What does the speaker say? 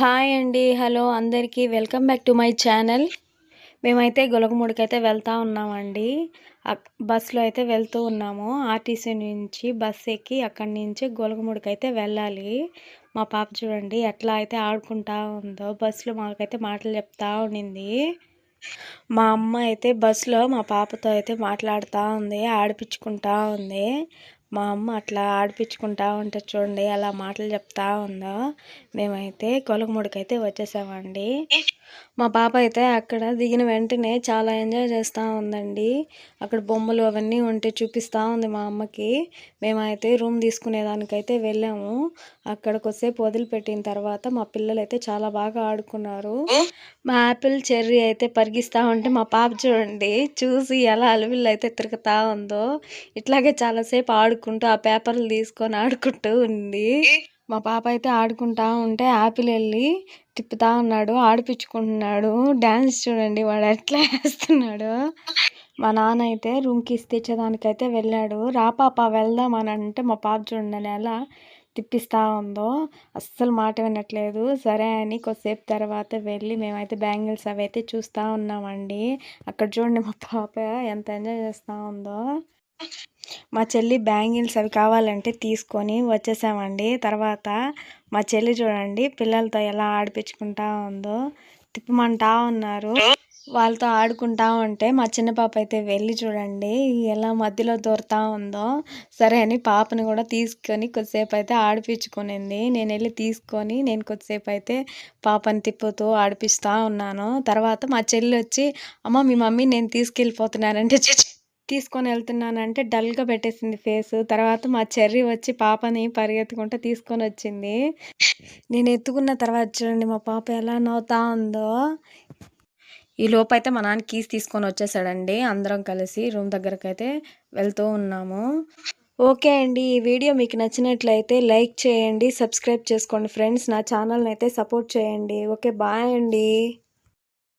Hi అండి. Hello అందరికీ. Welcome back to my channel. మేమైతే గొలగమూడికైతే వెళ్తా ఉన్నామండి. బస్సులో అయితే వెళ్తూ ఉన్నాము. ఆర్టీసీ నుంచి బస్ ఎక్కి అక్కడి నుంచి గొలగమూడికైతే వెళ్ళాలి. మా పాప చూడండి ఎట్లా అయితే ఆడుకుంటా ఉందో. బస్సులో మాకైతే మాటలు చెప్తా ఉండింది. మా అమ్మ అయితే బస్సులో మా పాపతో అయితే మాట్లాడుతూ ఉంది, ఆడిపించుకుంటా ఉంది. మా అమ్మ అట్లా ఆడిపించుకుంటా ఉంటే చూడండి అలా మాటలు చెప్తా ఉందో. మేమైతే గొలగమూడికైతే వచ్చేసామండి. మా పాప అయితే అక్కడ దిగిన వెంటనే చాలా ఎంజాయ్ చేస్తూ ఉందండి. అక్కడ బొమ్మలు అవన్నీ ఉంటే చూపిస్తూ ఉంది మా అమ్మకి. మేమైతే రూమ్ తీసుకునేదానికైతే వెళ్ళాము. అక్కడ కొద్దిసేపు వదిలిపెట్టిన తర్వాత మా పిల్లలు అయితే చాలా బాగా ఆడుకున్నారు. మా యాపిల్ చెర్రీ అయితే పరిగిస్తూ ఉంటే మా పాప చూడండి చూసి ఎలా అలవిల్లు అయితే తిరుగుతూ ఉందో. ఇట్లాగే చాలాసేపు ఆడుకుంటూ ఆ పేపర్లు తీసుకొని ఆడుకుంటూ ఉంది. మా పాప అయితే ఆడుకుంటా ఉంటే యాపిల్ వెళ్ళి తిప్పుతా ఉన్నాడు, ఆడిపించుకుంటున్నాడు. డ్యాన్స్ చూడండి వాడు ఎట్లా వేస్తున్నాడు. మా నాన్న అయితే రూమ్కి తెచ్చేదానికైతే వెళ్ళాడు. రా పాప వెళ్దాం అని అంటే మా పాప చూడండి ఎలా తిప్పిస్తూ ఉందో. అస్సలు మాట వినట్లేదు. సరే అని కొద్దిసేపు తర్వాత వెళ్ళి మేమైతే బ్యాంగిల్స్ అవి అయితే చూస్తూ ఉన్నామండి. అక్కడ చూడండి మా పాప ఎంత ఎంజాయ్ చేస్తూ ఉందో. మా చెల్లి బ్యాంగిల్స్ అవి కావాలంటే తీసుకొని వచ్చేసామండి. తర్వాత మా చెల్లి చూడండి పిల్లలతో ఎలా ఆడిపించుకుంటా ఉందో. తిప్పమంటా ఉన్నారు. వాళ్ళతో ఆడుకుంటా ఉంటే మా చిన్న పాప అయితే వెళ్ళి చూడండి ఎలా మధ్యలో దూరుతా ఉందో. సరే అని పాపని కూడా తీసుకొని కొద్దిసేపు అయితే ఆడిపించుకునింది. నేను వెళ్ళి తీసుకొని నేను కొద్దిసేపు అయితే పాపని తిప్పుతూ ఆడిపిస్తూ ఉన్నాను. తర్వాత మా చెల్లి వచ్చి అమ్మ మీ మమ్మీ నేను తీసుకెళ్ళిపోతున్నానంటే తీసుకొని వెళ్తున్నానంటే డల్గా పెట్టేసింది ఫేసు. తర్వాత మా చెర్రీ వచ్చి పాపని పరిగెత్తుకుంటూ తీసుకొని వచ్చింది. నేను ఎత్తుకున్న తర్వాత చూడండి మా పాప ఎలా నవ్వుతా ఉందో. ఈ లోపైతే మా నాన్న కీస్ తీసుకొని వచ్చేసాడండి. అందరం కలిసి రూమ్ దగ్గరకైతే వెళ్తూ ఉన్నాము. ఓకే అండి, ఈ వీడియో మీకు నచ్చినట్లయితే లైక్ చేయండి, సబ్స్క్రైబ్ చేసుకోండి ఫ్రెండ్స్. నా ఛానల్ని అయితే సపోర్ట్ చేయండి. ఓకే బాయ్ అండి.